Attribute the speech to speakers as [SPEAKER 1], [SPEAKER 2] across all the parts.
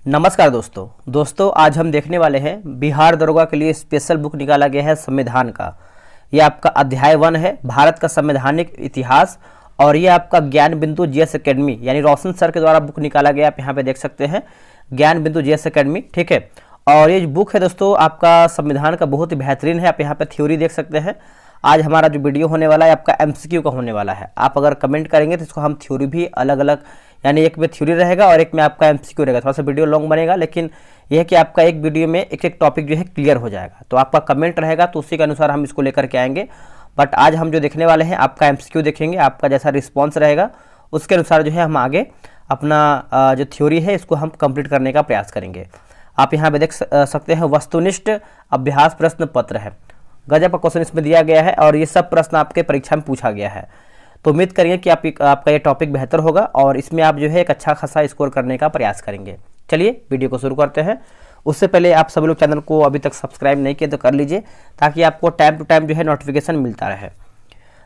[SPEAKER 1] नमस्कार दोस्तों आज हम देखने वाले हैं बिहार दरोगा के लिए स्पेशल बुक निकाला गया है संविधान का। ये आपका अध्याय 1 है, भारत का संवैधानिक इतिहास। और ये आपका ज्ञान बिंदु जीएस एकेडमी यानी रोशन सर के द्वारा बुक निकाला गया। आप यहाँ पे देख सकते हैं ज्ञान बिंदु जीएस एकेडमी, ठीक है। और ये बुक है दोस्तों आपका संविधान का, बहुत ही बेहतरीन है। आप यहाँ पे थ्योरी देख सकते हैं। आज हमारा जो वीडियो होने वाला है आपका एमसीक्यू का होने वाला है। आप अगर कमेंट करेंगे तो इसको हम थ्योरी भी अलग अलग, यानी एक में थ्योरी रहेगा और एक में आपका एमसीक्यू रहेगा। थोड़ा सा वीडियो लॉन्ग बनेगा, लेकिन यह है कि आपका एक वीडियो में एक एक टॉपिक जो है क्लियर हो जाएगा। तो आपका कमेंट रहेगा तो उसी के अनुसार हम इसको लेकर के आएंगे। बट आज हम जो देखने वाले हैं आपका एमसीक्यू देखेंगे। आपका जैसा रिस्पॉन्स रहेगा उसके अनुसार जो है हम आगे अपना जो थ्योरी है इसको हम कंप्लीट करने का प्रयास करेंगे। आप यहाँ पे देख सकते हैं वस्तुनिष्ठ अभ्यास प्रश्न पत्र है। गजब का क्वेश्चन इसमें दिया गया है और ये सब प्रश्न आपके परीक्षा में पूछा गया है। तो उम्मीद करिए कि आपका ये टॉपिक बेहतर होगा और इसमें आप जो है एक अच्छा खासा स्कोर करने का प्रयास करेंगे। चलिए वीडियो को शुरू करते हैं। उससे पहले आप सभी लोग चैनल को अभी तक सब्सक्राइब नहीं किए तो कर लीजिए, ताकि आपको टाइम टू टाइम जो है नोटिफिकेशन मिलता रहे।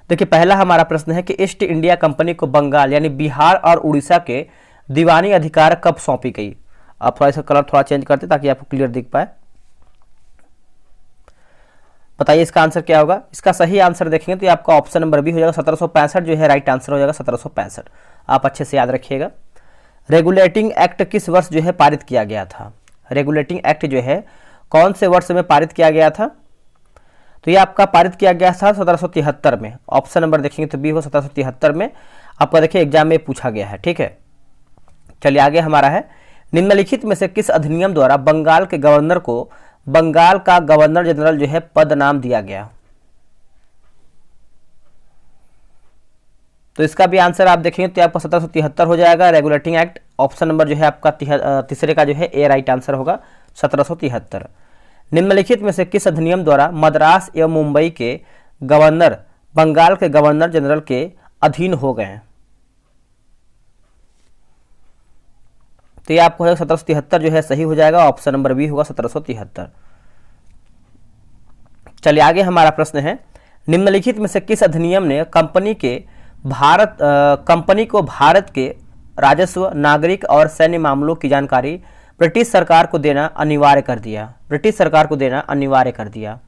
[SPEAKER 1] देखिए पहला हमारा प्रश्न है कि ईस्ट इंडिया कंपनी को बंगाल यानी बिहार और उड़ीसा के दीवानी अधिकार कब सौंपी गई। आप थोड़ा सा कलर थोड़ा चेंज करते ताकि आपको क्लियर दिख पाए। बताइए इसका आंसर क्या होगा। इसका सही आंसर देखेंगे तो ये आपका ऑप्शन नंबर बी हो जाएगा। 1765 जो है राइट आंसर हो जाएगा। 1765 आप अच्छे से याद रखिएगा। रेगुलेटिंग एक्ट किस वर्ष जो है पारित किया गया था। रेगुलेटिंग एक्ट जो है कौन से वर्ष में पारित किया गया था। तो ये आपका पारित किया गया था 1773 में। ऑप्शन नंबर देखेंगे तो बी हो 1773 में। आपका देखिए एग्जाम में पूछा गया है, ठीक है। चलिए आगे हमारा है, निम्नलिखित में से किस अधिनियम द्वारा बंगाल के गवर्नर को बंगाल का गवर्नर जनरल जो है पद नाम दिया गया। तो इसका भी आंसर आप देखेंगे तो आपका 1773 हो जाएगा। रेगुलेटिंग एक्ट ऑप्शन नंबर जो है आपका तीसरे का जो है ए राइट आंसर होगा 1773। निम्नलिखित में से किस अधिनियम द्वारा मद्रास एवं मुंबई के गवर्नर बंगाल के गवर्नर जनरल के अधीन हो गए। तो ये आपको 1773 जो है सही हो जाएगा। ऑप्शन नंबर बी होगा 1773। चलिए आगे हमारा प्रश्न है, निम्नलिखित में से किस अधिनियम ने कंपनी को भारत के राजस्व, नागरिक और सैन्य मामलों की जानकारी ब्रिटिश सरकार को देना अनिवार्य कर दिया। ब्रिटिश सरकार को देना अनिवार्य कर दिया।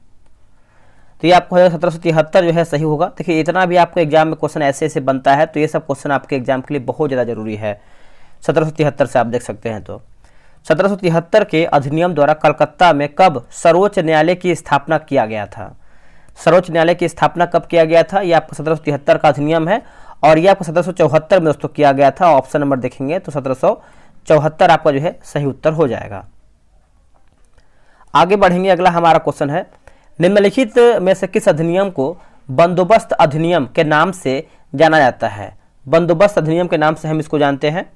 [SPEAKER 1] तो ये आपको 1773 जो है सही होगा। देखिए इतना भी आपको एग्जाम में क्वेश्चन ऐसे ऐसे बनता है, तो ये सब क्वेश्चन आपके एग्जाम के लिए बहुत ज़्यादा जरूरी है। 1773 से आप देख सकते हैं। तो 1773 के अधिनियम द्वारा कलकत्ता में कब सर्वोच्च न्यायालय की स्थापना किया गया था। सर्वोच्च न्यायालय की स्थापना कब किया गया था। यह आपका 1773 का अधिनियम है और यह आपको 1774 में दोस्तों किया गया था। ऑप्शन नंबर देखेंगे तो 1774 आपका जो है सही उत्तर हो जाएगा। आगे बढ़ेंगे, अगला हमारा क्वेश्चन है, निम्नलिखित में से किस अधिनियम को बंदोबस्त अधिनियम के नाम से जाना जाता है। बंदोबस्त अधिनियम के नाम से हम इसको जानते हैं।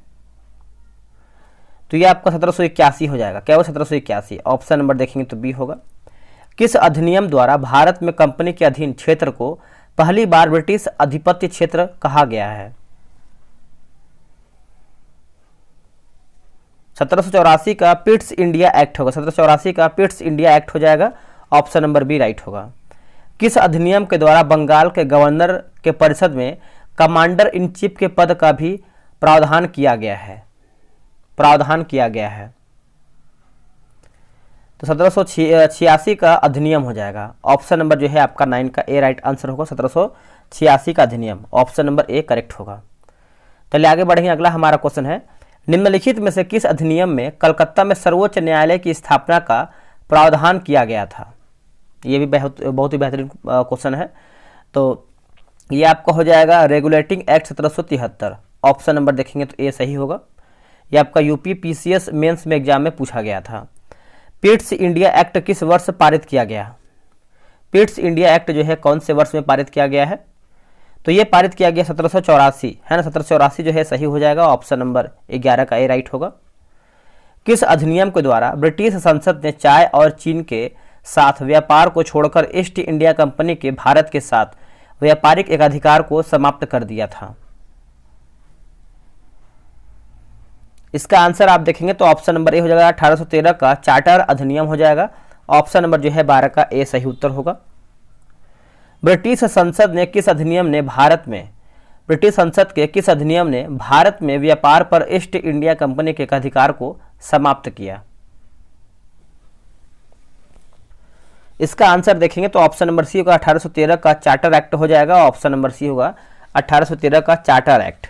[SPEAKER 1] तो ये आपका 1781 हो जाएगा। क्या वो 1781। ऑप्शन नंबर देखेंगे तो बी होगा। किस अधिनियम द्वारा भारत में कंपनी के अधीन क्षेत्र को पहली बार ब्रिटिश आधिपत्य क्षेत्र कहा गया है। 1784 का पिट्स इंडिया एक्ट होगा। 1784 का पिट्स इंडिया एक्ट हो जाएगा। ऑप्शन नंबर बी राइट होगा। किस अधिनियम के द्वारा बंगाल के गवर्नर के परिषद में कमांडर इन चीफ के पद का भी प्रावधान किया गया है। प्रावधान किया गया है। तो 1786 का अधिनियम हो जाएगा। ऑप्शन नंबर जो है आपका 9 का ए राइट आंसर होगा। 1786 का अधिनियम, ऑप्शन नंबर ए करेक्ट होगा। चलिए आगे बढ़ेंगे, अगला हमारा क्वेश्चन है, निम्नलिखित में से किस अधिनियम में कलकत्ता में सर्वोच्च न्यायालय की स्थापना का प्रावधान किया गया था। ये भी बहुत ही बेहतरीन क्वेश्चन है। तो ये आपका हो जाएगा रेगुलेटिंग एक्ट 1773। ऑप्शन नंबर देखेंगे तो ए सही होगा। यह आपका यूपी पीसीएस मेंस में एग्जाम में पूछा गया था। पिट्स इंडिया एक्ट किस वर्ष पारित किया गया। पिट्स इंडिया एक्ट जो है कौन से वर्ष में पारित किया गया है। तो ये पारित किया गया 1784 है ना। 1784 जो है सही हो जाएगा। ऑप्शन नंबर 11 का ए राइट होगा। किस अधिनियम के द्वारा ब्रिटिश संसद ने चाय और चीन के साथ व्यापार को छोड़कर ईस्ट इंडिया कंपनी के भारत के साथ व्यापारिक एकाधिकार को समाप्त कर दिया था। इसका आंसर आप देखेंगे तो ऑप्शन नंबर ए हो जाएगा। 1813 का चार्टर अधिनियम हो जाएगा। ऑप्शन नंबर जो है 12 का ए सही उत्तर होगा। ब्रिटिश संसद ने किस अधिनियम ने भारत में ब्रिटिश संसद के किस अधिनियम ने भारत में व्यापार पर ईस्ट इंडिया कंपनी के अधिकार को समाप्त किया? इसका आंसर देखेंगे तो ऑप्शन नंबर सी होगा 1813 का चार्टर एक्ट हो जाएगा। ऑप्शन नंबर सी होगा 1813 का चार्टर एक्ट।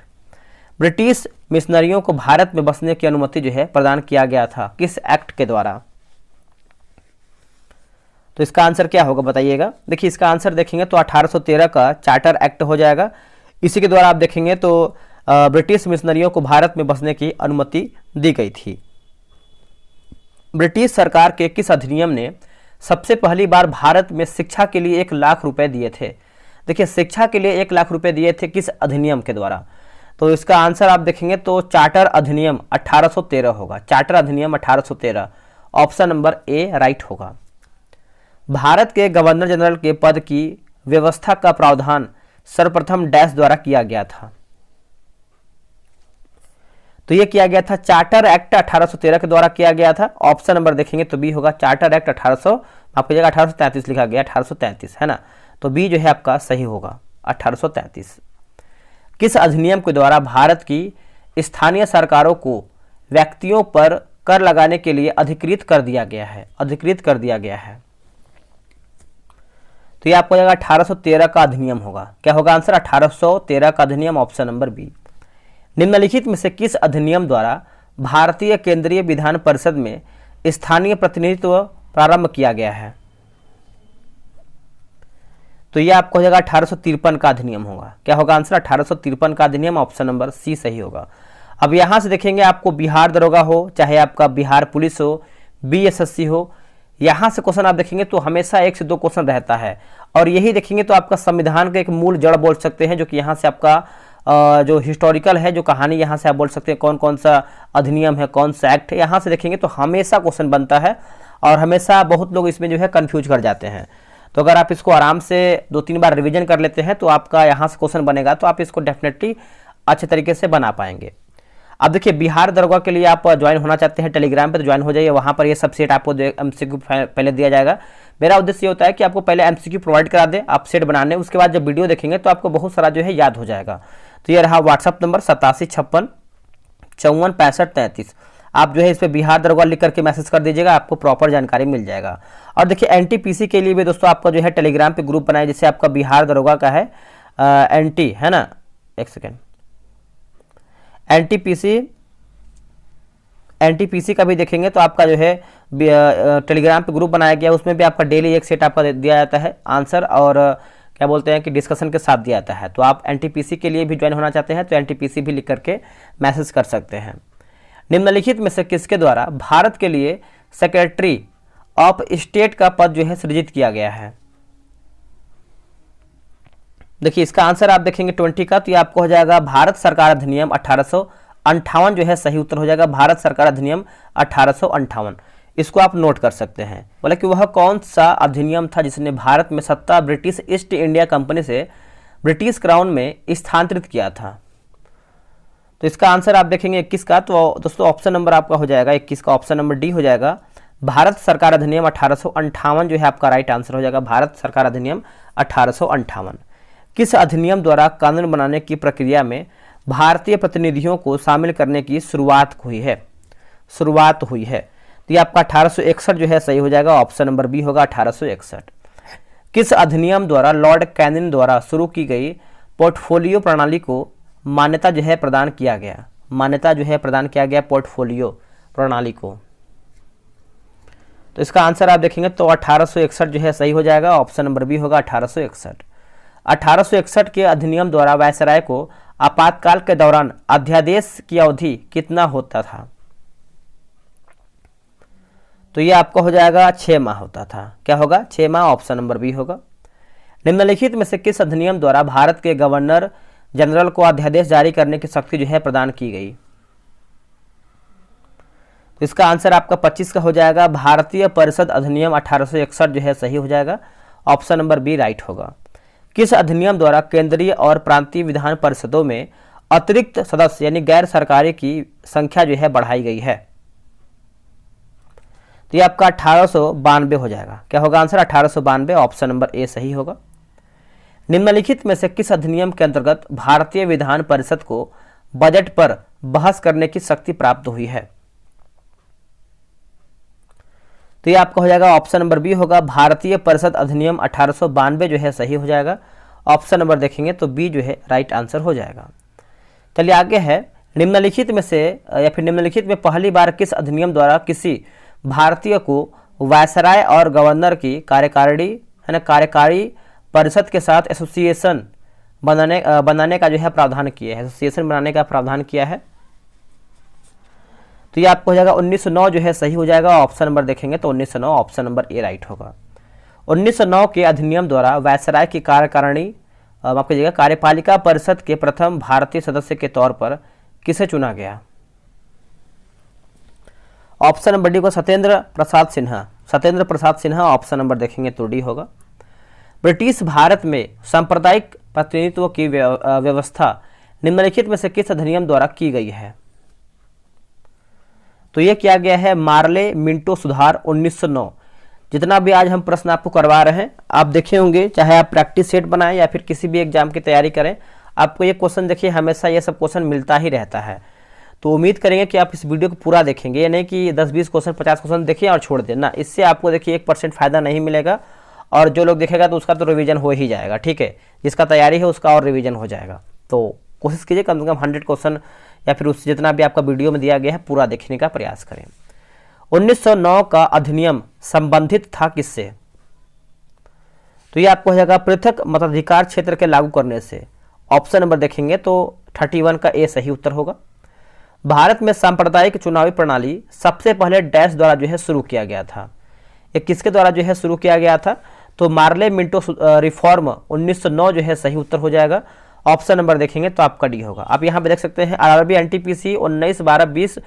[SPEAKER 1] ब्रिटिश मिशनरियों को भारत में बसने की अनुमति जो है प्रदान किया गया था किस एक्ट के द्वारा? तो इसका आंसर क्या होगा बताइएगा। देखिए इसका आंसर देखेंगे तो 1813 का चार्टर एक्ट हो जाएगा। इसी के द्वारा आप देखेंगे तो ब्रिटिश मिशनरियों को भारत में बसने की अनुमति दी गई थी। ब्रिटिश सरकार के किस अधिनियम ने सबसे पहली बार भारत में शिक्षा के लिए 1 लाख रुपए दिए थे? देखिए शिक्षा के लिए 1 लाख रुपए दिए थे किस अधिनियम के द्वारा? तो इसका आंसर आप देखेंगे तो चार्टर अधिनियम 1813 होगा। चार्टर अधिनियम 1813 ऑप्शन नंबर ए राइट होगा। भारत के गवर्नर जनरल के पद की व्यवस्था का प्रावधान सर्वप्रथम डैश द्वारा किया गया था? तो यह किया गया था चार्टर एक्ट 1813 के द्वारा किया गया था। ऑप्शन नंबर देखेंगे तो बी होगा। चार्टर एक्ट 1833 लिखा गया 1833 है ना, तो बी जो है आपका सही होगा 1833। किस अधिनियम के द्वारा भारत की स्थानीय सरकारों को व्यक्तियों पर कर लगाने के लिए अधिकृत कर दिया गया है? अधिकृत कर दिया गया है तो ये आपको 1813 का अधिनियम होगा। क्या होगा आंसर? 1813 का अधिनियम ऑप्शन नंबर बी। निम्नलिखित में से किस अधिनियम द्वारा भारतीय केंद्रीय विधान परिषद में स्थानीय प्रतिनिधित्व प्रारंभ किया गया है? तो यह आपको हो जाएगा 1853 का अधिनियम होगा। क्या होगा आंसर? 1853 का अधिनियम ऑप्शन नंबर सी सही होगा। अब यहां से देखेंगे आपको बिहार दरोगा हो, चाहे आपका बिहार पुलिस हो, बीएसएससी हो, यहां से क्वेश्चन आप देखेंगे तो हमेशा 1 से 2 क्वेश्चन रहता है। और यही देखेंगे तो आपका संविधान का एक मूल जड़ बोल सकते हैं, जो कि यहाँ से आपका जो हिस्टोरिकल है, जो कहानी यहाँ से आप बोल सकते हैं कौन कौन सा अधिनियम है, कौन सा एक्ट है, यहाँ से देखेंगे तो हमेशा क्वेश्चन बनता है और हमेशा बहुत लोग इसमें जो है कंफ्यूज कर जाते हैं। तो अगर आप इसको आराम से 2-3 बार रिवीजन कर लेते हैं तो आपका यहाँ से क्वेश्चन बनेगा, तो आप इसको डेफिनेटली अच्छे तरीके से बना पाएंगे। अब देखिए बिहार दरोगा के लिए आप ज्वाइन होना चाहते हैं टेलीग्राम पे, तो ज्वाइन हो जाइए। वहाँ पर ये सब सेट आपको एमसीक्यू पहले दिया जाएगा। मेरा उद्देश्य ये होता है कि आपको पहले एमसीक्यू प्रोवाइड करा दे, आप सेट बनाने, उसके बाद जब वीडियो देखेंगे तो आपको बहुत सारा जो है याद हो जाएगा। तो ये रहा व्हाट्सअप नंबर 8756546533। आप जो है इस पर बिहार दरोगा लिख करके मैसेज कर दीजिएगा, आपको प्रॉपर जानकारी मिल जाएगा। और देखिए एनटीपीसी के लिए भी दोस्तों आपका जो है टेलीग्राम पे ग्रुप बनाए, जैसे आपका बिहार दरोगा का है एनटी है ना, एक सेकेंड, एनटीपीसी का भी देखेंगे तो आपका जो है टेलीग्राम पे ग्रुप बनाया गया, उसमें भी आपका डेली एक सेट आपका दिया जाता है आंसर, और क्या बोलते हैं कि डिस्कशन के साथ दिया जाता है। तो आप एनटीपीसी के लिए भी ज्वाइन होना चाहते हैं तो एनटीपीसी भी लिख करके मैसेज कर सकते हैं। निम्नलिखित में से किसके द्वारा भारत के लिए सेक्रेटरी ऑफ स्टेट का पद जो है सृजित किया गया है? देखिए इसका आंसर आप देखेंगे 20 का, तो ये आपको हो जाएगा भारत सरकार अधिनियम 1858 जो है सही उत्तर हो जाएगा। भारत सरकार अधिनियम 1858, इसको आप नोट कर सकते हैं। बोला कि वह कौन सा अधिनियम था जिसने भारत में सत्ता ब्रिटिश ईस्ट इंडिया कंपनी से ब्रिटिश क्राउन में स्थानांतरित किया था? तो इसका आंसर आप देखेंगे 21 का, तो दोस्तों ऑप्शन नंबर आपका हो जाएगा 21 का, ऑप्शन नंबर डी हो जाएगा। भारत सरकार अधिनियम 1858 जो है आपका राइट आंसर हो जाएगा। भारत सरकार अधिनियम 1858। किस अधिनियम द्वारा कानून बनाने की प्रक्रिया में भारतीय प्रतिनिधियों को शामिल करने की शुरुआत हुई है? तो ये आपका 1861 जो है सही हो जाएगा। ऑप्शन नंबर बी होगा 1861। किस अधिनियम द्वारा लॉर्ड कैनिंग द्वारा शुरू की गई पोर्टफोलियो प्रणाली को मान्यता जो है प्रदान किया गया? पोर्टफोलियो प्रणाली को। तो इसका आंसर आप देखेंगे तो 1861 जो है सही हो जाएगा। ऑप्शन नंबर बी होगा 1861। 1861 के अधिनियम द्वारा वायसराय को आपातकाल के दौरान अध्यादेश की अवधि कितना होता था? तो ये आपको हो जाएगा 6 माह होता था। क्या होगा? 6 माह, ऑप्शन नंबर बी होगा। निम्नलिखित में से किस अधिनियम द्वारा भारत के गवर्नर जनरल को अध्यादेश जारी करने की शक्ति जो है प्रदान की गई? तो इसका आंसर आपका 25 का हो जाएगा। भारतीय परिषद अधिनियम 1861 जो है सही हो जाएगा। ऑप्शन नंबर बी राइट होगा। किस अधिनियम द्वारा केंद्रीय और प्रांतीय विधान परिषदों में अतिरिक्त सदस्य यानी गैर सरकारी की संख्या जो है बढ़ाई गई है? तो ये आपका 1892 हो जाएगा। क्या होगा आंसर? 1892, ऑप्शन नंबर ए सही होगा। निम्नलिखित में से किस अधिनियम के अंतर्गत भारतीय विधान परिषद को बजट पर बहस करने की शक्ति प्राप्त हुई है? तो ये आपका हो जाएगा ऑप्शन नंबर बी होगा, भारतीय परिषद अधिनियम 1892 जो है सही हो जाएगा। ऑप्शन नंबर देखेंगे तो बी जो है राइट आंसर हो जाएगा। चलिए आगे है, निम्नलिखित में से या फिर निम्नलिखित में पहली बार किस अधिनियम द्वारा किसी भारतीय को वायसराय और गवर्नर की कार्यकारिणी है ना कार्यकारी परिषद के साथ एसोसिएशन बनाने का जो है प्रावधान किया है, एसोसिएशन बनाने का प्रावधान किया है? तो ये आपको हो जाएगा 1909 जो है सही हो जाएगा। ऑप्शन नंबर देखेंगे तो 1909 ऑप्शन नंबर ए राइट होगा। 1909 के अधिनियम द्वारा वायसराय की कार्यकारिणी माफ कीजिएगा कार्यपालिका परिषद के प्रथम भारतीय सदस्य के तौर पर किसे चुना गया? ऑप्शन नंबर डी को सत्येंद्र प्रसाद सिन्हा। सत्येंद्र प्रसाद सिन्हा ऑप्शन नंबर देखेंगे तो डी होगा। ब्रिटिश भारत में सांप्रदायिक प्रतिनिधित्व की व्यवस्था निम्नलिखित में से किस अधिनियम द्वारा की गई है? तो यह किया गया है मार्ले मिंटो सुधार 1909। जितना भी आज हम प्रश्न आपको करवा रहे हैं आप देखे होंगे, चाहे आप प्रैक्टिस सेट बनाएं या फिर किसी भी एग्जाम की तैयारी करें, आपको ये क्वेश्चन देखिए हमेशा ये सब क्वेश्चन मिलता ही रहता है। तो उम्मीद करेंगे कि आप इस वीडियो को पूरा देखेंगे, ये नहीं कि 10-20 क्वेश्चन 50 क्वेश्चन देखें और छोड़ दें ना। इससे आपको देखिए 1% फायदा नहीं मिलेगा, और जो लोग देखेगा तो उसका तो रिवीजन हो ही जाएगा। ठीक है, जिसका तैयारी है उसका और रिवीजन हो जाएगा। तो कोशिश कीजिए कम से कम 100 क्वेश्चन या फिर उस जितना भी आपका वीडियो में दिया गया है पूरा देखने का प्रयास करें। 1909 का अधिनियम संबंधित था किससे? तो ये आपको हो जाएगा पृथक मताधिकार क्षेत्र के लागू करने से। ऑप्शन नंबर देखेंगे तो 31 का ए सही उत्तर होगा। भारत में सांप्रदायिक चुनावी प्रणाली सबसे पहले डैश द्वारा जो है शुरू किया गया था। ये किसके द्वारा जो है शुरू किया गया था? तो मार्ले मिंटो रिफॉर्म 1909 जो है सही उत्तर हो जाएगा। ऑप्शन नंबर देखेंगे तो आपका डी होगा। आप यहाँ पे देख सकते हैं आरआरबी एनटीपीसी 19 12 20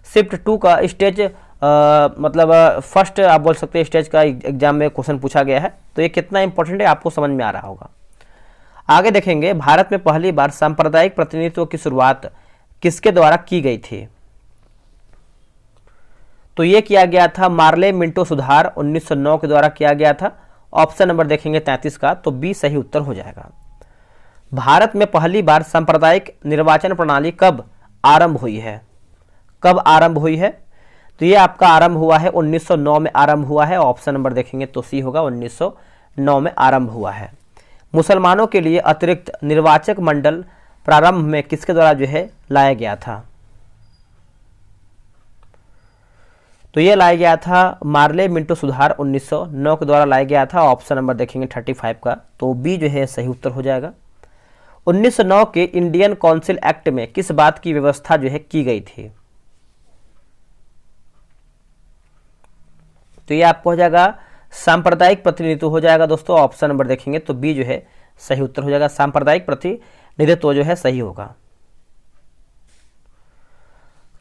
[SPEAKER 1] शिफ्ट 2 का स्टेज मतलब फर्स्ट आप बोल सकते हैं स्टेज का एग्जाम में क्वेश्चन पूछा गया है। तो ये कितना इंपॉर्टेंट है आपको समझ में आ रहा होगा। आगे देखेंगे, भारत में पहली बार सांप्रदायिक प्रतिनिधित्व की शुरुआत किसके द्वारा की गई थी? तो ये किया गया था मार्ले मिंटो सुधार 1909 के द्वारा किया गया था। ऑप्शन नंबर देखेंगे 33 का तो बी सही उत्तर हो जाएगा। भारत में पहली बार सांप्रदायिक निर्वाचन प्रणाली कब आरंभ हुई है? कब आरंभ हुई है? तो ये आपका आरंभ हुआ है 1909 में आरंभ हुआ है। ऑप्शन नंबर देखेंगे तो सी होगा, 1909 में आरंभ हुआ है। मुसलमानों के लिए अतिरिक्त निर्वाचक मंडल प्रारंभ में किसके द्वारा जो है लाया गया था? तो ये लाया गया था मार्ले मिंटो सुधार 1909 के द्वारा लाया गया था। ऑप्शन नंबर देखेंगे 35 का तो बी जो है सही उत्तर हो जाएगा। 1909 के इंडियन काउंसिल एक्ट में किस बात की व्यवस्था जो है की गई थी? तो ये आपको हो जाएगा सांप्रदायिक प्रतिनिधित्व हो जाएगा दोस्तों। ऑप्शन नंबर देखेंगे तो बी जो है सही उत्तर हो जाएगा। सांप्रदायिक प्रतिनिधित्व जो है सही होगा।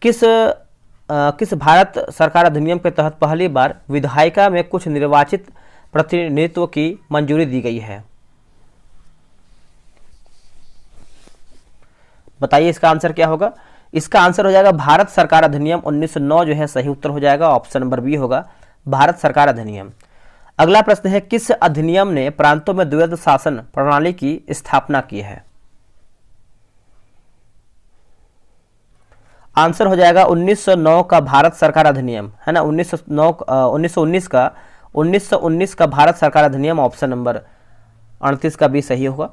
[SPEAKER 1] किस भारत सरकार अधिनियम के तहत पहली बार विधायिका में कुछ निर्वाचित प्रतिनिधित्व की मंजूरी दी गई है? बताइए इसका आंसर क्या होगा? इसका आंसर हो जाएगा भारत सरकार अधिनियम 1909 जो है सही उत्तर हो जाएगा। ऑप्शन नंबर बी होगा, भारत सरकार अधिनियम। अगला प्रश्न है, किस अधिनियम ने प्रांतों में द्वैध शासन प्रणाली की स्थापना की है? आंसर हो जाएगा 1909 का भारत सरकार अधिनियम है ना। 1919 का भारत सरकार अधिनियम। ऑप्शन नंबर 38 का भी सही होगा।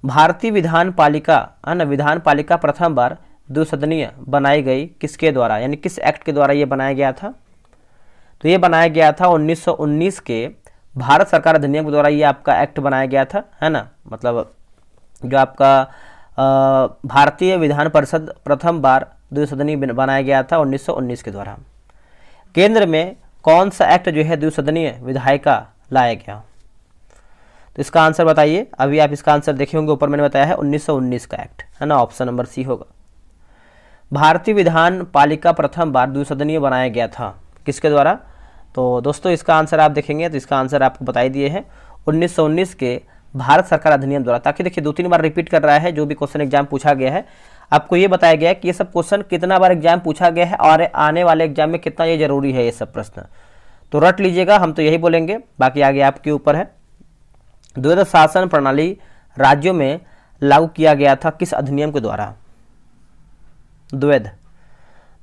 [SPEAKER 1] भारतीय विधान पालिका है ना, विधान पालिका प्रथम बार द्विसदनीय बनाई गई किसके द्वारा, यानी किस एक्ट के द्वारा ये बनाया गया था? तो ये बनाया गया था 1919 के भारत सरकार अधिनियम के द्वारा ये आपका एक्ट बनाया गया था है ना। मतलब जो आपका भारतीय विधान परिषद प्रथम बार द्विसदनीय बनाया गया था 1919 के द्वारा। केंद्र में कौन सा एक्ट जो है द्विसदनीय विधायिका लाया गया? तो इसका आंसर बताइए। अभी आप इसका आंसर देखे होंगे, ऊपर मैंने बताया है 1919 का एक्ट है ना। ऑप्शन नंबर सी होगा। भारतीय विधान पालिका प्रथम बार द्विसदनीय बनाया गया था किसके द्वारा? तो दोस्तों इसका आंसर आप देखेंगे तो इसका आंसर आपको बताई दिए हैं 1919 के भारत सरकार अधिनियम द्वारा। ताकि देखिए 2-3 बार रिपीट कर रहा है जो भी क्वेश्चन एग्जाम पूछा गया है, आपको ये बताया गया है कि ये सब क्वेश्चन कितना बार एग्जाम पूछा गया है और आने वाले एग्जाम में कितना ये जरूरी है ये सब प्रश्न। तो रट लीजिएगा, हम तो यही बोलेंगे, बाकी आगे आपके ऊपर है। द्वैध शासन प्रणाली राज्यों में लागू किया गया था किस अधिनियम के द्वारा? द्वैध,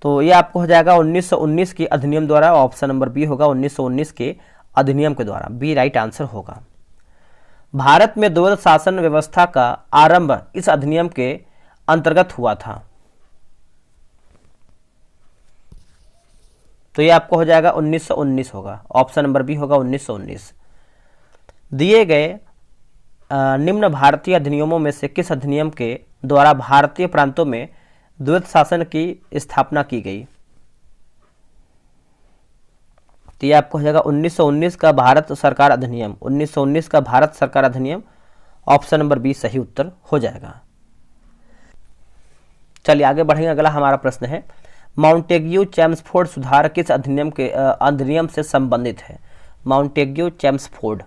[SPEAKER 1] तो ये आपको हो जाएगा 1919 के अधिनियम द्वारा। ऑप्शन नंबर बी होगा 1919 के अधिनियम के द्वारा, बी राइट आंसर होगा। भारत में द्वैध शासन व्यवस्था का आरंभ इस अधिनियम के अंतर्गत हुआ था। तो ये आपको हो जाएगा 1919 होगा, ऑप्शन नंबर बी होगा 1919। दिए गए निम्न भारतीय अधिनियमों में से किस अधिनियम के द्वारा भारतीय प्रांतों में द्वैध शासन की स्थापना की गई? तो ये आपको हो जाएगा 1919 का भारत सरकार अधिनियम, 1919 का भारत सरकार अधिनियम, ऑप्शन नंबर बी सही उत्तर हो जाएगा। चलिए आगे बढ़ेंगे। अगला हमारा प्रश्न है, माउंटेग्यू चैम्सफोर्ड सुधार किस अधिनियम से संबंधित है? माउंटेग्यू चैम्सफोर्ड,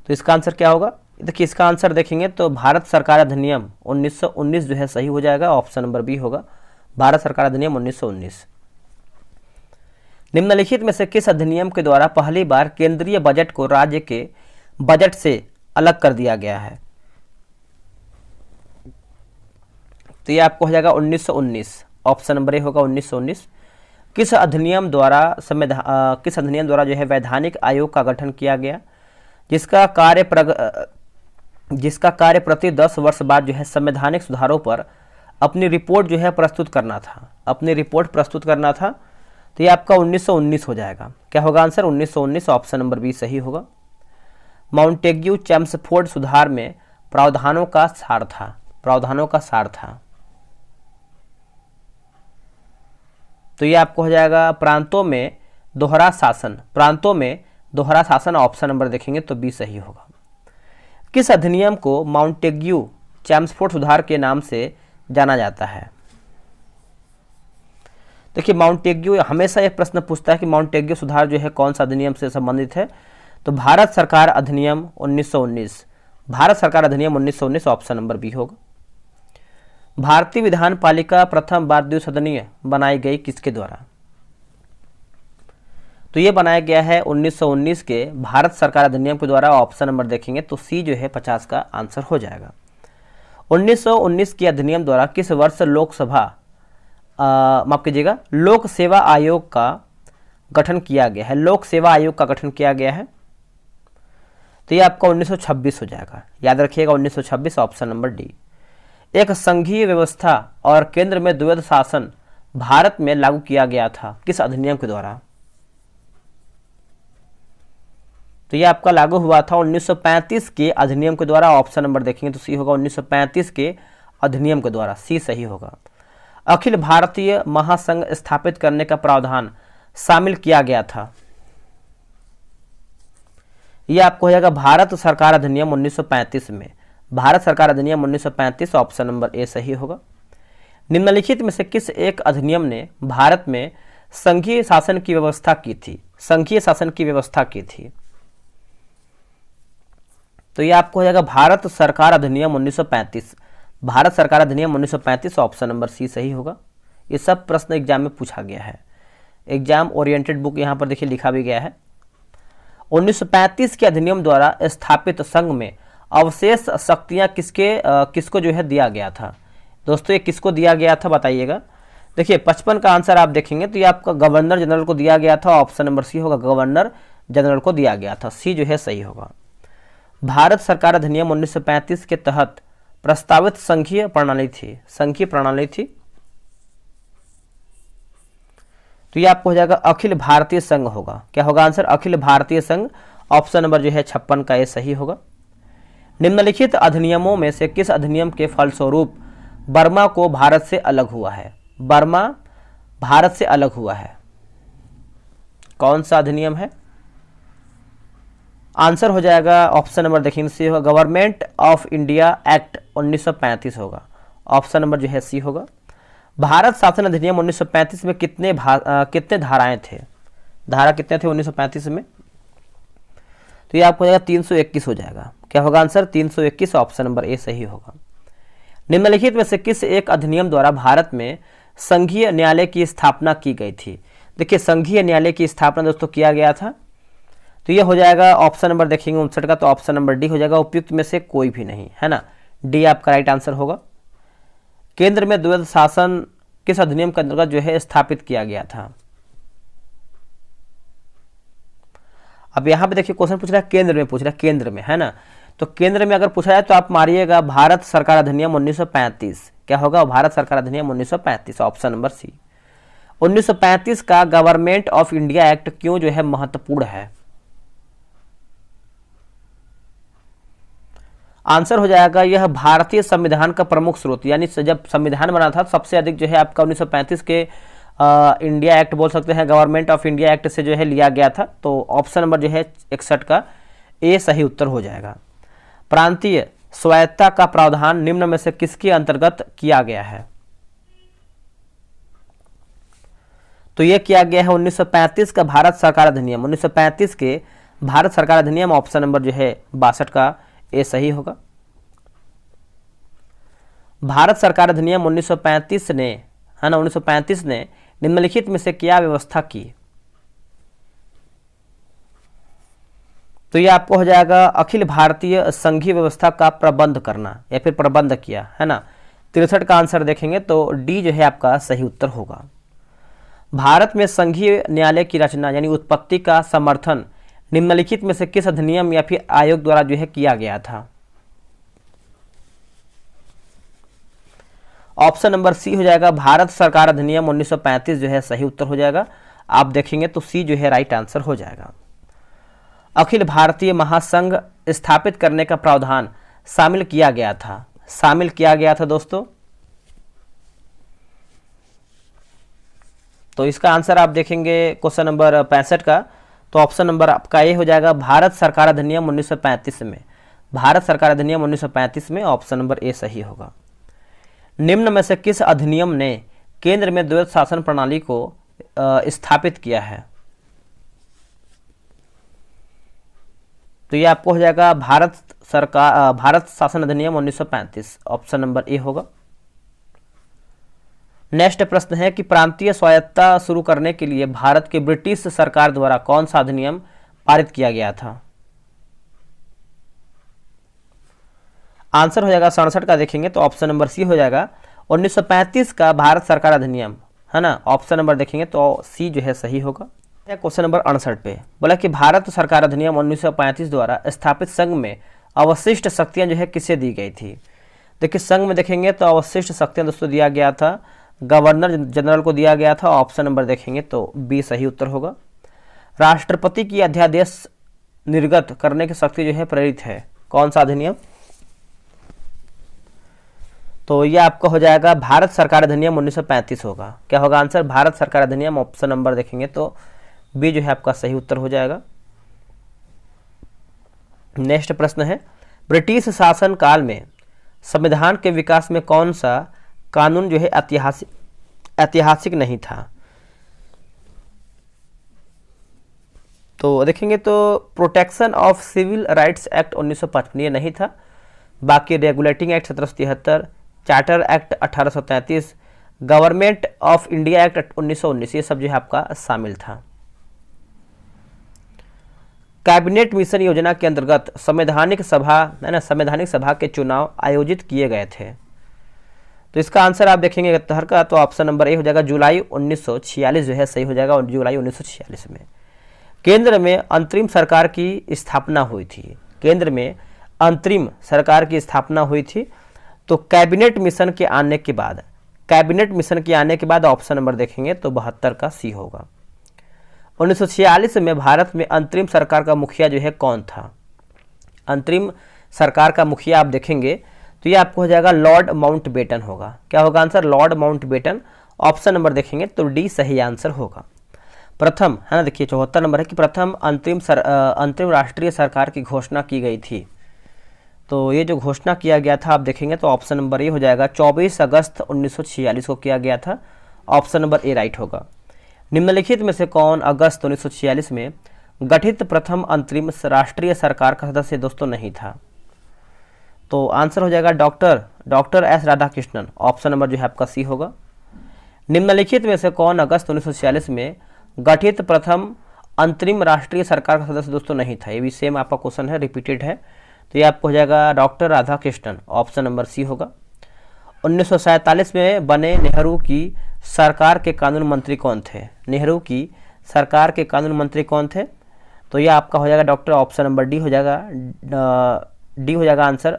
[SPEAKER 1] तो इसका आंसर क्या होगा? देखिए इसका आंसर देखेंगे तो भारत सरकार अधिनियम 1919 जो है सही हो जाएगा, ऑप्शन नंबर बी होगा, भारत सरकार अधिनियम 1919। निम्नलिखित में से किस अधिनियम के द्वारा पहली बार केंद्रीय बजट को राज्य के बजट से अलग कर दिया गया है? तो ये आपको हो जाएगा 1919, ऑप्शन नंबर ए होगा 1919। किस अधिनियम द्वारा जो है वैधानिक आयोग का गठन किया गया, जिसका कार्य प्रति 10 वर्ष बाद जो है संवैधानिक सुधारों पर अपनी रिपोर्ट जो है प्रस्तुत करना था। तो ये आपका 1919 हो जाएगा। क्या होगा आंसर? 1919, ऑप्शन नंबर बी सही होगा। माउंटेग्यू चैम्सफोर्ड सुधार में प्रावधानों का सार था। तो ये आपको हो जाएगा प्रांतों में दोहरा शासन, ऑप्शन नंबर देखेंगे तो बी सही होगा। किस अधिनियम को माउंटेग्यू चैम्सफोर्ड सुधार के नाम से जाना जाता है? देखिए माउंटेग्यू हमेशा एक प्रश्न पूछता है कि माउंटेग्यू सुधार जो है कौन सा अधिनियम से संबंधित है। तो भारत सरकार अधिनियम 1919, ऑप्शन नंबर बी होगा। भारतीय विधान पालिका प्रथम बार द्विसदनीय बनाई गई किसके द्वारा? तो ये बनाया गया है 1919 के भारत सरकार अधिनियम के द्वारा, ऑप्शन नंबर देखेंगे तो सी जो है 50 का आंसर हो जाएगा। 1919 के अधिनियम द्वारा किस वर्ष लोक सेवा आयोग का गठन किया गया है? तो ये आपका 1926 हो जाएगा, याद रखिएगा 1926, ऑप्शन नंबर डी। एक संघीय व्यवस्था और केंद्र में द्वैध शासन भारत में लागू किया गया था किस अधिनियम के द्वारा? तो ये आपका लागू हुआ था 1935 के अधिनियम के द्वारा, ऑप्शन नंबर देखेंगे तो सी होगा 1935 के अधिनियम के द्वारा, सी सही होगा। अखिल भारतीय महासंघ स्थापित करने का प्रावधान शामिल किया गया था। यह आपको हो जाएगा भारत सरकार अधिनियम 1935 में, भारत सरकार अधिनियम 1935, ऑप्शन नंबर ए सही होगा। निम्नलिखित में से किस एक अधिनियम ने भारत में संघीय शासन की व्यवस्था की थी? तो ये आपको हो जाएगा भारत सरकार अधिनियम 1935, ऑप्शन नंबर सी सही होगा। ये सब प्रश्न एग्जाम में पूछा गया है, एग्जाम ओरिएंटेड बुक यहाँ पर देखिए लिखा भी गया है। 1935 के अधिनियम द्वारा स्थापित संघ में अवशेष शक्तियाँ किसको जो है दिया गया था? दोस्तों ये किसको दिया गया था बताइएगा। देखिए 55 का आंसर आप देखेंगे तो ये आपका गवर्नर जनरल को दिया गया था, ऑप्शन नंबर सी होगा, गवर्नर जनरल को दिया गया था, सी जो है सही होगा। भारत सरकार अधिनियम 1935 के तहत प्रस्तावित संघीय प्रणाली थी। तो ये आपको हो जाएगा अखिल भारतीय संघ होगा। क्या होगा आंसर? अखिल भारतीय संघ, ऑप्शन नंबर जो है 56 का ये सही होगा। निम्नलिखित अधिनियमों में से किस अधिनियम के फलस्वरूप बर्मा को भारत से अलग हुआ है? कौन सा अधिनियम है? आंसर हो जाएगा ऑप्शन नंबर देखेंगे सी होगा, गवर्नमेंट ऑफ इंडिया एक्ट 1935 होगा, ऑप्शन नंबर जो है सी होगा। भारत शासन अधिनियम 1935 में कितने धाराएं थे? धारा कितने थे 1935 में? तो ये आपको हो जाएगा 321 हो जाएगा। क्या होगा आंसर? 321, ऑप्शन नंबर ए सही होगा। निम्नलिखित में से किस एक अधिनियम द्वारा भारत में संघीय न्यायालय की स्थापना की गई थी? देखिए संघीय न्यायालय की स्थापना दोस्तों किया गया था तो ये हो जाएगा ऑप्शन नंबर देखेंगे 59 का, तो ऑप्शन नंबर डी हो जाएगा, उपयुक्त में से कोई भी नहीं, है ना, डी आपका राइट आंसर होगा। केंद्र में द्वैध शासन किस अधिनियम के अंतर्गत जो है स्थापित किया गया था? अब यहाँ पे देखिए क्वेश्चन पूछ रहा है केंद्र में, पूछ रहा है केंद्र में, है ना, तो केंद्र में अगर पूछा जाए तो आप मारिएगा भारत सरकार अधिनियम 1935। क्या होगा? भारत सरकार अधिनियम 1935, ऑप्शन नंबर सी। 1935 का गवर्नमेंट ऑफ इंडिया एक्ट क्यों जो है महत्वपूर्ण है? आंसर हो जाएगा यह भारतीय संविधान का प्रमुख स्रोत, यानी जब संविधान बना था सबसे अधिक जो है आपका 1935 के इंडिया एक्ट बोल सकते हैं, गवर्नमेंट ऑफ इंडिया एक्ट से जो है लिया गया था। तो ऑप्शन नंबर जो है 61 का ए सही उत्तर हो जाएगा। प्रांतीय स्वायत्तता का प्रावधान निम्न में से किसके अंतर्गत किया गया है? तो यह किया गया है 1935 का भारत सरकार अधिनियम, 1935 के भारत सरकार अधिनियम, ऑप्शन नंबर जो है 62 का ए सही होगा। भारत सरकार अधिनियम 1935 ने, है ना, 1935 ने निम्नलिखित में से क्या व्यवस्था की? तो ये आपको हो जाएगा अखिल भारतीय संघीय व्यवस्था का प्रबंध करना, या फिर प्रबंध किया, है ना। 63 का आंसर देखेंगे तो डी जो है आपका सही उत्तर होगा। भारत में संघीय न्यायालय की रचना यानी उत्पत्ति का समर्थन निम्नलिखित में से किस अधिनियम या फिर आयोग द्वारा जो है किया गया था? ऑप्शन नंबर सी हो जाएगा, भारत सरकार अधिनियम 1935 जो है सही उत्तर हो जाएगा। आप देखेंगे तो सी जो है राइट आंसर हो जाएगा। अखिल भारतीय महासंघ स्थापित करने का प्रावधान शामिल किया गया था, शामिल किया गया था दोस्तों। तो इसका आंसर आप देखेंगे क्वेश्चन नंबर 65 का, तो ऑप्शन नंबर आपका ए हो जाएगा, भारत सरकार अधिनियम 1935 में, भारत सरकार अधिनियम 1935 में, ऑप्शन नंबर ए सही होगा। निम्न में से किस अधिनियम ने केंद्र में द्वैध शासन प्रणाली को स्थापित किया है? तो ये आपको हो जाएगा भारत शासन अधिनियम 1935, ऑप्शन नंबर ए होगा। नेक्स्ट प्रश्न है कि प्रांतीय स्वायत्तता शुरू करने के लिए भारत के ब्रिटिश सरकार द्वारा कौन सा अधिनियम पारित किया गया था? आंसर हो जाएगा 67 का, देखेंगे तो ऑप्शन नंबर सी हो जाएगा, 1935 का भारत सरकार अधिनियम, है ना, ऑप्शन नंबर देखेंगे तो सी जो है सही होगा। क्वेश्चन नंबर 68 पे बोला कि भारत सरकार अधिनियम 1935 द्वारा स्थापित संघ में अवशिष्ट शक्तियां जो है किसे दी गई थी? देखिए संघ में देखेंगे तो अवशिष्ट शक्तियां दोस्तों दिया गया था गवर्नर जनरल को दिया गया था, ऑप्शन नंबर देखेंगे तो बी सही उत्तर होगा। राष्ट्रपति की अध्यादेश निर्गत करने की शक्ति जो है प्रेरित है, कौन सा अधिनियम? तो यह आपका हो जाएगा भारत सरकार अधिनियम 1935 होगा। क्या होगा आंसर? भारत सरकार अधिनियम, ऑप्शन नंबर देखेंगे तो बी जो है आपका सही उत्तर हो जाएगा। नेक्स्ट प्रश्न है, ब्रिटिश शासन काल में संविधान के विकास में कौन सा कानून जो है ऐतिहासिक नहीं था? तो देखेंगे तो protection of civil rights act 1955 ये नहीं था। बाकी regulating act 1773, charter act 1833, government of India act 1919 ये सब जो है आपका शामिल था। कैबिनेट मिशन योजना के अंतर्गत संवैधानिक सभा, है ना, संवैधानिक सभा के चुनाव आयोजित किए गए थे। तो इसका आंसर आप देखेंगे 71 का, तो ऑप्शन नंबर ए हो जाएगा, जुलाई 1946 जो है सही हो जाएगा, और जुलाई 1946 में केंद्र में अंतरिम सरकार की स्थापना हुई थी। केंद्र में अंतरिम सरकार की स्थापना हुई थी। तो कैबिनेट मिशन के आने के बाद, कैबिनेट मिशन के आने के बाद ऑप्शन नंबर देखेंगे तो 72 का सी होगा। 1946 में भारत में अंतरिम सरकार का मुखिया जो है कौन था? अंतरिम सरकार का मुखिया आप देखेंगे तो ये आपको हो जाएगा लॉर्ड माउंटबेटन होगा। क्या होगा answer? Lord Mountbatten, option number देखेंगे तो डी सही आंसर होगा। प्रथम, है ना, देखिए 74 नंबर है कि प्रथम अंतरिम राष्ट्रीय सरकार की घोषणा की गई थी। तो ये जो घोषणा किया गया था आप देखेंगे तो ऑप्शन नंबर ए हो जाएगा, 24 अगस्त 1946 को किया गया था, ऑप्शन नंबर ए राइट होगा। निम्नलिखित में से कौन अगस्त 1946 में गठित प्रथम अंतरिम राष्ट्रीय सरकार का सदस्य दोस्तों नहीं था? तो आंसर हो जाएगा doctor S Radhakrishnan, option number जो है आपका सी होगा। निम्नलिखित में से कौन अगस्त 1946 में गठित प्रथम अंतरिम राष्ट्रीय सरकार का सदस्य दोस्तों नहीं था। ये भी सेम आपका क्वेश्चन है, रिपीटेड है। तो ये आपको हो जाएगा doctor Radhakrishnan, option number C होगा। 1947 में बने नेहरू की सरकार के कानून मंत्री कौन थे? नेहरू की सरकार के कानून मंत्री कौन थे? तो ये आपका हो जाएगा डॉक्टर, ऑप्शन नंबर डी हो जाएगा, डी हो जाएगा आंसर,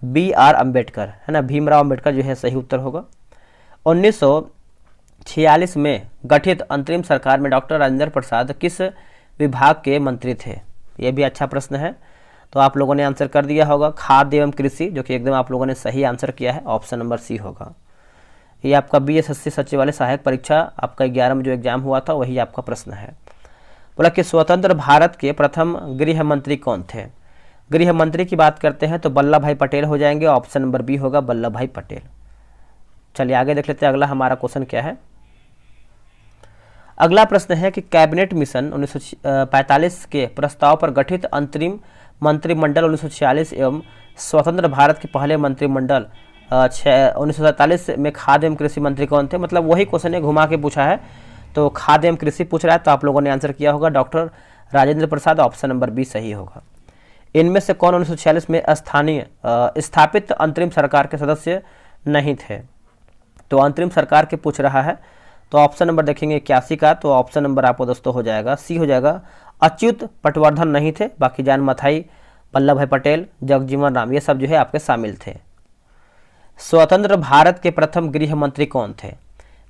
[SPEAKER 1] BR अम्बेडकर, है ना, भीमराव अम्बेडकर जो है सही उत्तर होगा। 1946 में गठित अंतरिम सरकार में डॉक्टर राजेंद्र प्रसाद किस विभाग के मंत्री थे? ये भी अच्छा प्रश्न है, तो आप लोगों ने आंसर कर दिया होगा खाद्य एवं कृषि, जो कि एकदम आप लोगों ने सही आंसर किया है, ऑप्शन नंबर सी होगा। ये आपका BSSC सचिवालय सहायक परीक्षा आपका 11 में जो एग्जाम हुआ था वही आपका प्रश्न है। बोला कि स्वतंत्र भारत के प्रथम गृह मंत्री कौन थे? गृह मंत्री की बात करते हैं तो वल्लभ भाई पटेल हो जाएंगे, ऑप्शन नंबर बी होगा, वल्लभ भाई पटेल। चलिए आगे देख लेते हैं अगला हमारा क्वेश्चन क्या है। अगला प्रश्न है कि कैबिनेट मिशन 1945 के प्रस्ताव पर गठित अंतरिम मंत्रिमंडल 1946 एवं स्वतंत्र भारत के पहले मंत्रिमंडल 1947 में खाद्य एवं कृषि मंत्री कौन थे? मतलब वही क्वेश्चन है, घुमा के पूछा है, तो खाद्य एवं कृषि पूछ रहा है, तो आप लोगों ने आंसर किया होगा doctor Rajendra Prasad, option number B सही होगा। इनमें से कौन 1946 में स्थापित अंतरिम सरकार के सदस्य नहीं थे? तो अंतरिम सरकार के पूछ रहा है, तो ऑप्शन नंबर देखेंगे 81 का, तो ऑप्शन नंबर आपको दोस्तों हो जाएगा सी हो जाएगा, अच्युत पटवर्धन नहीं थे, बाकी जान मथाई, वल्लभ भाई पटेल, जगजीवन राम, ये सब जो है आपके शामिल थे। स्वतंत्र भारत के प्रथम गृह मंत्री कौन थे?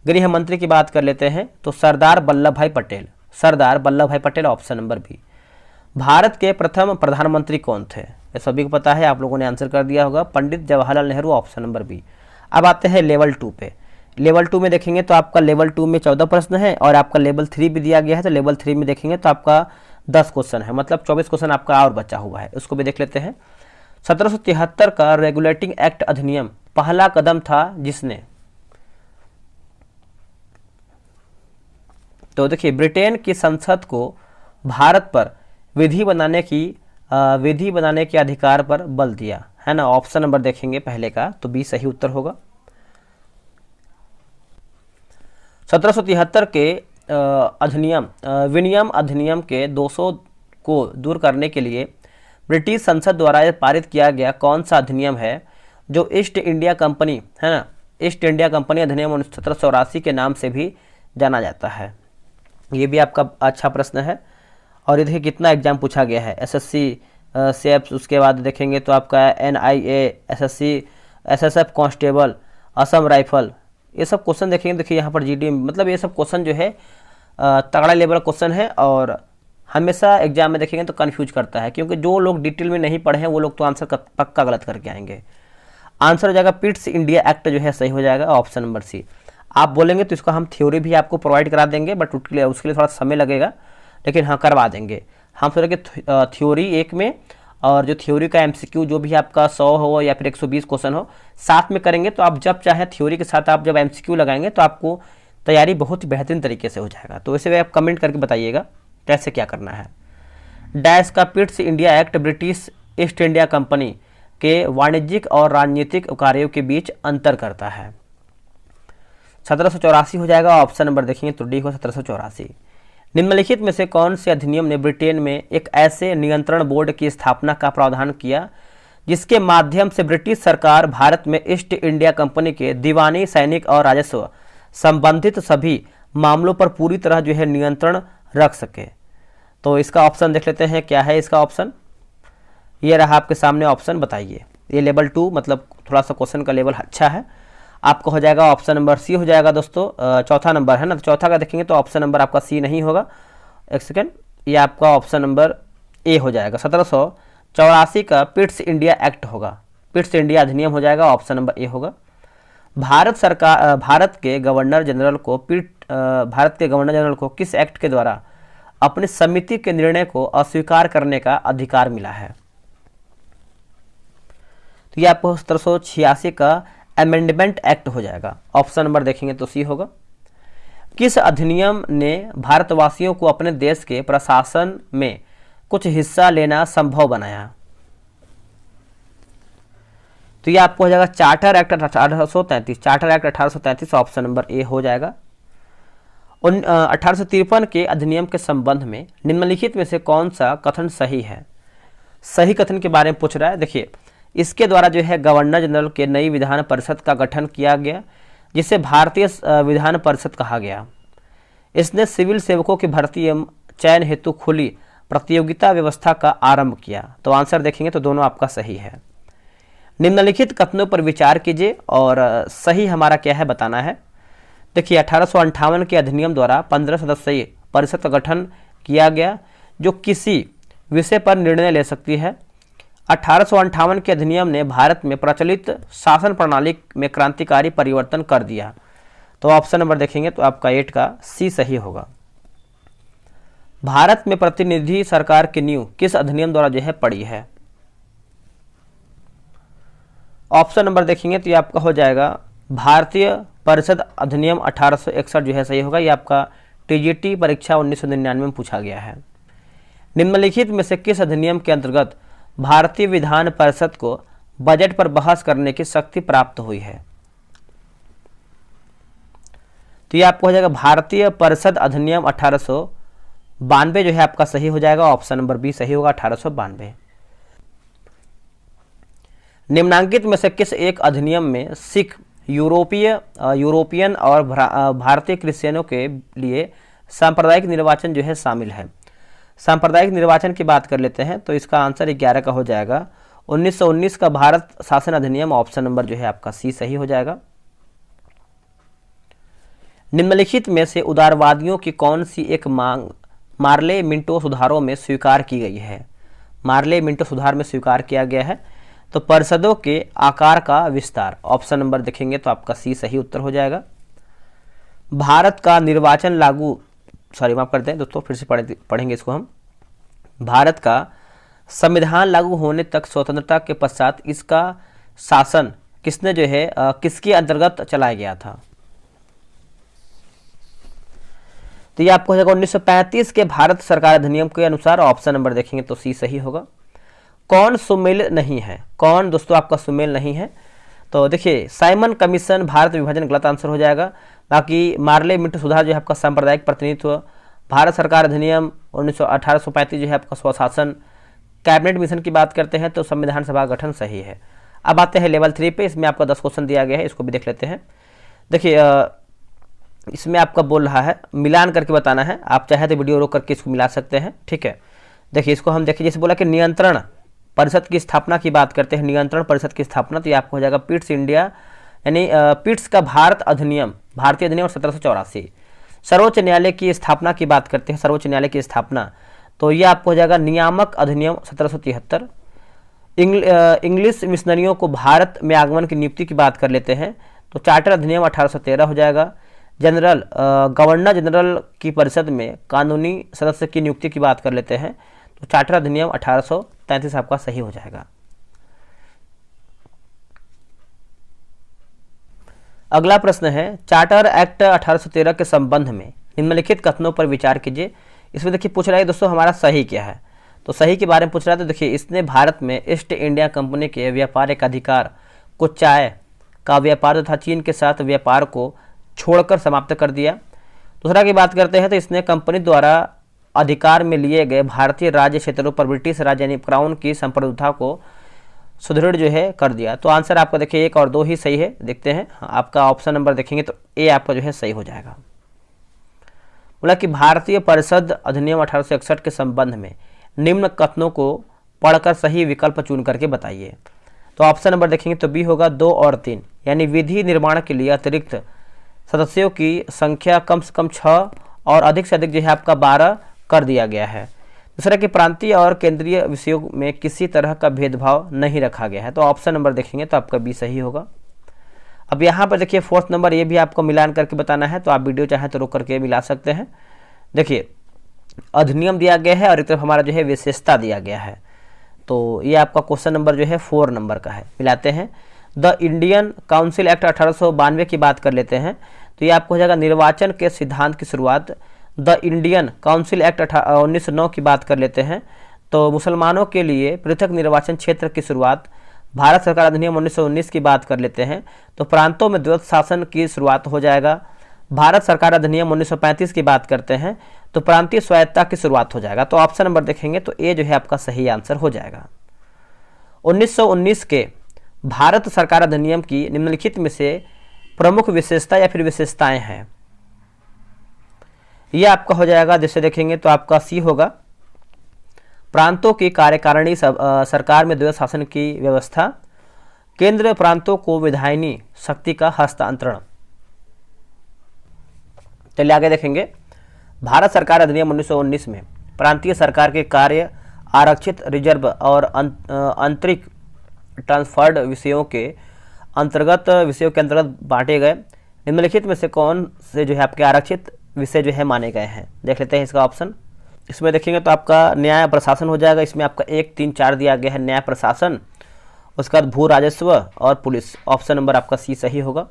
[SPEAKER 1] गृह मंत्री की बात कर लेते हैं तो सरदार Vallabh Bhai Patel, Sardar Vallabh Bhai Patel, option number B. Bharat के प्रथम प्रधानमंत्री कौन थे? ये सभी को पता है, आप लोगों ने आंसर कर दिया होगा, Pandit Jawaharlal Nehru, option number B. अब आते हैं लेवल 2 पे। लेवल 2 में देखेंगे तो आपका लेवल 2 में 14 प्रश्न है और आपका लेवल 3 भी दिया गया है, तो लेवल 3 में देखेंगे तो आपका 10 क्वेश्चन है, मतलब 24 क्वेश्चन आपका और बचा हुआ है, उसको भी देख लेते हैं। 1773 का रेगुलेटिंग एक्ट अधिनियम पहला कदम था जिसने, तो देखिए ब्रिटेन की संसद को भारत पर विधि बनाने के अधिकार पर बल दिया, है ना, ऑप्शन नंबर देखेंगे पहले का, तो बी सही उत्तर होगा। 1773 के विनियम अधिनियम के 200 को दूर करने के लिए ब्रिटिश संसद द्वारा पारित किया गया कौन सा अधिनियम है जो ईस्ट इंडिया कंपनी, है ना, ईस्ट इंडिया कंपनी अधिनियम 1784 के नाम से भी जाना जाता है? ये भी आपका अच्छा प्रश्न है और ये देखिए कितना एग्जाम पूछा गया है, SSC सेप्स, उसके बाद देखेंगे तो आपका NIA, SSC, SSF constable, Assam rifle, ये सब क्वेश्चन देखेंगे। देखिए यहाँ पर GD, मतलब ये सब क्वेश्चन जो है तगड़ा लेवल क्वेश्चन है और हमेशा एग्जाम में देखेंगे तो कंफ्यूज करता है, क्योंकि जो लोग डिटेल में नहीं पढ़े हैं वो लोग तो आंसर पक्का गलत करके आएंगे। आंसर हो जाएगा पिट्स इंडिया एक्ट जो है सही हो जाएगा, ऑप्शन नंबर सी। आप बोलेंगे तो इसको हम थ्योरी भी आपको प्रोवाइड करा देंगे, बट उसके लिए थोड़ा समय लगेगा, लेकिन हाँ करवा देंगे। हम सोच रहे कि थ्योरी एक में और जो थ्योरी का MCQ जो भी आपका 100 हो या फिर 120 क्वेश्चन हो साथ में करेंगे, तो आप जब चाहे थ्योरी के साथ आप जब MCQ लगाएंगे तो आपको तैयारी बहुत ही बेहतरीन तरीके से हो जाएगा। तो इसे आप कमेंट करके बताइएगा कैसे क्या करना है। डैश का Pitt's India act British east India company के वाणिज्यिक और राजनीतिक कार्यों के बीच अंतर करता है? 1784 हो जाएगा, ऑप्शन नंबर देखेंगे तो डी हो 1784। निम्नलिखित में से कौन से अधिनियम ने ब्रिटेन में एक ऐसे नियंत्रण बोर्ड की स्थापना का प्रावधान किया जिसके माध्यम से ब्रिटिश सरकार भारत में ईस्ट इंडिया कंपनी के दीवानी, सैनिक और राजस्व संबंधित सभी मामलों पर पूरी तरह जो है नियंत्रण रख सके? तो इसका ऑप्शन देख लेते हैं, क्या है इसका ऑप्शन, ये रहा आपके सामने ऑप्शन, बताइए। ये लेवल 2 मतलब थोड़ा सा क्वेश्चन का लेवल अच्छा है, आपको हो जाएगा ऑप्शन नंबर सी हो जाएगा दोस्तों, चौथा नंबर है ना, तो चौथा का देखेंगे तो ऑप्शन नंबर आपका सी नहीं होगा, एक सेकेंड, ये आपका ऑप्शन नंबर ए हो जाएगा। 1784 का पिट्स इंडिया एक्ट होगा, पिट्स इंडिया अधिनियम हो जाएगा, ऑप्शन नंबर ए होगा। भारत के गवर्नर जनरल को किस एक्ट के द्वारा अपनी समिति के निर्णय को अस्वीकार करने का अधिकार मिला है? तो ये आपको 1786 का अमेंडमेंट एक्ट हो जाएगा, ऑप्शन नंबर देखेंगे तो सी होगा। किस अधिनियम ने भारतवासियों को अपने देश के प्रशासन में कुछ हिस्सा लेना संभव बनाया? तो ये आपको हो जाएगा charter act 1833, charter act 1833, option number A हो जाएगा। 1853 के अधिनियम के संबंध में निम्नलिखित में से कौन सा कथन सही है? सही कथन के बारे में पूछ रहा है। देखिए, इसके द्वारा जो है गवर्नर जनरल के नई विधान परिषद का गठन किया गया, जिसे भारतीय विधान परिषद कहा गया। इसने सिविल सेवकों की भर्ती एवं चयन हेतु खुली प्रतियोगिता व्यवस्था का आरंभ किया। तो आंसर देखेंगे तो दोनों आपका सही है। निम्नलिखित कथनों पर विचार कीजिए और सही हमारा क्या है बताना है। देखिए, 1858 के अधिनियम द्वारा 15 सदस्यीय परिषद का गठन किया गया, जो किसी विषय पर निर्णय ले सकती है। 1858 के अधिनियम ने भारत में प्रचलित शासन प्रणाली में क्रांतिकारी परिवर्तन कर दिया। तो ऑप्शन नंबर देखेंगे तो आपका 8 का सी सही होगा। भारत में प्रतिनिधि सरकार की नींव किस अधिनियम द्वारा जो है पड़ी है? ऑप्शन नंबर देखेंगे तो ये आपका हो जाएगा भारतीय परिषद अधिनियम 1861 जो है सही होगा। ये आपका टीजीटी परीक्षा 1999 में पूछा गया है। निम्नलिखित में से किस अधिनियम के अंतर्गत भारतीय विधान परिषद को बजट पर बहस करने की शक्ति प्राप्त हुई है? तो ये आपको हो जाएगा भारतीय परिषद अधिनियम 1892 जो है आपका सही हो जाएगा। ऑप्शन नंबर बी सही होगा, 1892। निम्नांकित में से किस एक अधिनियम में सिख, यूरोपियन और भारतीय क्रिश्चियनों के लिए सांप्रदायिक निर्वाचन जो है शामिल है? सांप्रदायिक निर्वाचन की बात कर लेते हैं तो इसका आंसर 11 का हो जाएगा 1919 का भारत शासन अधिनियम। ऑप्शन नंबर जो है आपका सी सही हो जाएगा। निम्नलिखित में से उदारवादियों की कौन सी एक मांग मार्ले मिंटो सुधारों में स्वीकार की गई है? मार्ले मिंटो सुधार में स्वीकार किया गया है तो परिषदों के आकार का विस्तार। ऑप्शन नंबर देखेंगे तो आपका सी सही उत्तर हो जाएगा। भारत का निर्वाचन लागू माफ करते हैं दोस्तों, फिर से पढ़ेंगे इसको हम। भारत का संविधान लागू होने तक स्वतंत्रता के पश्चात इसका शासन किसने जो है किसके अंतर्गत चलाया गया था? तो ये आपको हो जाएगा 1935 के भारत सरकार अधिनियम के अनुसार। ऑप्शन नंबर देखेंगे तो सी सही होगा। कौन सुमेल नहीं है? कौन दोस्तों आपका सुमेल नहीं है? तो देखिए, साइमन कमीशन, भारत विभाजन गलत आंसर हो जाएगा। बाकी मार्ले मिंटो सुधार जो है आपका सांप्रदायिक प्रतिनिधित्व, भारत सरकार अधिनियम 1835 जो है आपका स्वशासन, कैबिनेट मिशन की बात करते हैं तो संविधान सभा गठन सही है। अब आते हैं लेवल 3 पे। इसमें आपका 10 क्वेश्चन दिया गया है, इसको भी देख लेते हैं। देखिए, इसमें आपका बोल रहा है मिलान करके बताना है। आप चाहे तो वीडियो रोक करके इसको मिला सकते हैं, ठीक है। देखिए, इसको हम देखिए, जैसे बोला कि नियंत्रण परिषद की स्थापना की बात करते हैं, नियंत्रण परिषद की स्थापना, तो ये आपको हो जाएगा पिट्स इंडिया यानी पिट्स का भारत अधिनियम, भारतीय अधिनियम 1784। सर्वोच्च न्यायालय की स्थापना की बात करते हैं, सर्वोच्च न्यायालय की स्थापना, तो ये आपको हो जाएगा नियामक अधिनियम 1773। इंग्लिश मिशनरियों को भारत में आगमन की नियुक्ति की बात कर लेते हैं तो चार्टर अधिनियम 1813 हो जाएगा। गवर्नर जनरल की परिषद में कानूनी सदस्य की नियुक्ति की बात कर लेते हैं तो चार्टर अधिनियम 1833 आपका सही हो जाएगा। अगला प्रश्न है, चार्टर एक्ट 1813 के संबंध में निम्नलिखित कथनों पर विचार कीजिए। इसमें देखिए पूछ रहा है दोस्तों हमारा सही क्या है, तो सही के बारे में पूछ रहा है। तो देखिए, इसने भारत में ईस्ट इंडिया कंपनी के व्यापारिक अधिकार को चाय का व्यापार तथा चीन के साथ व्यापार को छोड़कर समाप्त कर दिया। दूसरा की बात करते हैं तो इसने कंपनी द्वारा अधिकार में लिए गए भारतीय राज्य क्षेत्रों पर ब्रिटिश राज यानी क्राउन की संप्रभुता को सुदृढ़ जो है कर दिया। तो आंसर आपका देखिए 1 और 2 ही सही है। देखते हैं आपका ऑप्शन नंबर देखेंगे तो ए आपका जो है सही हो जाएगा। बोला कि भारतीय परिषद अधिनियम 1861 के संबंध में निम्न कथनों को पढ़कर सही विकल्प चुन करके बताइए। तो ऑप्शन नंबर देखेंगे तो बी होगा 2 और 3, यानी विधि निर्माण के लिए अतिरिक्त सदस्यों की संख्या कम से कम 6 और अधिक से अधिक जो है आपका 12 कर दिया गया है। दूसरा कि प्रांतीय और केंद्रीय विषयों में किसी तरह का भेदभाव नहीं रखा गया है। तो ऑप्शन नंबर देखेंगे तो आपका बी सही होगा। अब यहाँ पर देखिए 4th नंबर, ये भी आपको मिलान करके बताना है, तो आप वीडियो चाहें तो रोक करके मिला सकते हैं। देखिए, अधिनियम दिया गया है और एक तरफ हमारा जो है विशेषता दिया गया है, तो ये आपका क्वेश्चन नंबर जो है 4 नंबर का है। मिलाते हैं। द इंडियन काउंसिल एक्ट 1892 की बात कर लेते हैं तो ये आपको हो जाएगा निर्वाचन के सिद्धांत की शुरुआत। द इंडियन काउंसिल एक्ट 1909 की बात कर लेते हैं तो मुसलमानों के लिए पृथक निर्वाचन क्षेत्र की शुरुआत। भारत सरकार अधिनियम 1919 की बात कर लेते हैं तो प्रांतों में द्वैत शासन की शुरुआत हो जाएगा। भारत सरकार अधिनियम 1935 की बात करते हैं तो प्रांतीय स्वायत्तता की शुरुआत हो जाएगा। तो ऑप्शन नंबर देखेंगे तो ए जो है आपका सही आंसर हो जाएगा। 1919 के भारत सरकार अधिनियम की निम्नलिखित में से प्रमुख विशेषता या फिर विशेषताएं हैं, यह आपका हो जाएगा। जैसे देखेंगे तो आपका सी होगा, प्रांतों की कार्यकारिणी सरकार में द्वैध शासन की व्यवस्था, केंद्र प्रांतों को विधायिनी शक्ति का हस्तांतरण। चलिए आगे देखेंगे, भारत सरकार अधिनियम 1919 में प्रांतीय सरकार के कार्य आरक्षित, रिजर्व और आंतरिक ट्रांसफर्ड विषयों के अंतर्गत बांटे गए। निम्नलिखित में से कौन से जो है आपके आरक्षित विषय जो है माने गए हैं? देख लेते हैं इसका ऑप्शन। इसमें देखेंगे तो आपका न्याय प्रशासन हो जाएगा। इसमें आपका 1, 3, 4 दिया गया है, न्याय प्रशासन, उसके बाद भू राजस्व और पुलिस। ऑप्शन नंबर आपका सी सही होगा।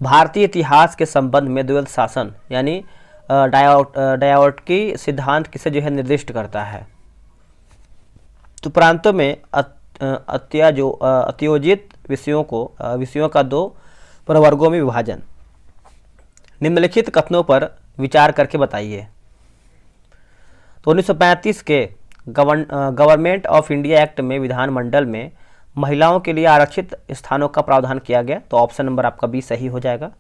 [SPEAKER 1] भारतीय इतिहास के संबंध में द्वैध शासन यानी डायोटकी सिद्धांत किसे जो है निर्दिष्ट करता है? तो प्रांतों में अत्योजित विषयों का 2 प्रवर्गों में विभाजन। निम्नलिखित कथनों पर विचार करके बताइए। तो 1935 के गवर्नमेंट ऑफ इंडिया एक्ट में विधानमंडल में महिलाओं के लिए आरक्षित स्थानों का प्रावधान किया गया। तो ऑप्शन नंबर आपका बी सही हो जाएगा।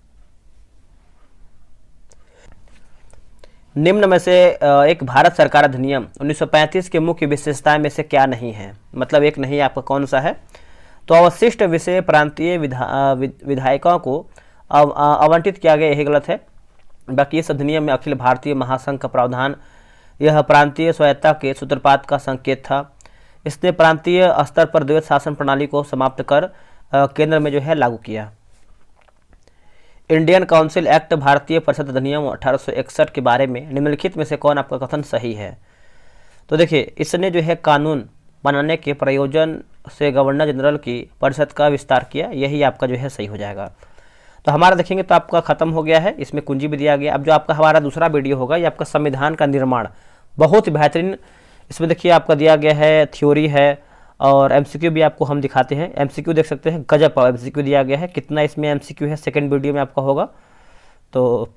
[SPEAKER 1] निम्न में से एक भारत सरकार अधिनियम 1935 के मुख्य विशेषताएं में से क्या नहीं है? मतलब एक नहीं, आपका कौन सा है? तो अवशिष्ट विषय प्रांतीय विधायकों को आवंटित किया गया, यही गलत है। बाकी इस अधिनियम में अखिल भारतीय महासंघ का प्रावधान, यह प्रांतीय स्वायत्तता के सूत्रपात का संकेत था। इसने प्रांतीय स्तर पर द्वैध शासन प्रणाली को समाप्त कर केंद्र में जो है लागू किया। इंडियन काउंसिल एक्ट भारतीय परिषद अधिनियम 1861 के बारे में निम्नलिखित में से कौन आपका कथन सही है? तो देखिए, इसने जो है कानून बनाने के प्रयोजन से गवर्नर जनरल की परिषद का विस्तार किया, यही आपका जो है सही हो जाएगा। तो हमारा देखेंगे तो आपका खत्म हो गया है, इसमें कुंजी भी दिया गया। अब जो आपका हमारा दूसरा वीडियो होगा ये आपका संविधान का निर्माण, बहुत ही बेहतरीन। इसमें देखिए आपका दिया गया है, थ्योरी है और एमसीक्यू भी आपको हम दिखाते हैं। एमसीक्यू देख सकते हैं, गजब एमसीक्यू दिया गया है। कितना इसमें एमसीक्यू है सेकंड वीडियो में आपका होगा। तो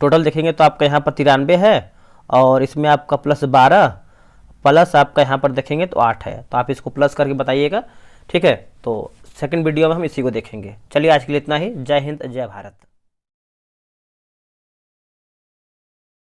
[SPEAKER 1] टोटल देखेंगे तो आपका यहाँ पर 93 है और इसमें आपका +12 प्लस आपका यहाँ पर देखेंगे तो 8 है। तो आप इसको प्लस करके बताइएगा, ठीक है। तो सेकंड वीडियो में हम इसी को देखेंगे। चलिए आज के लिए इतना ही। जय हिंद, जय भारत।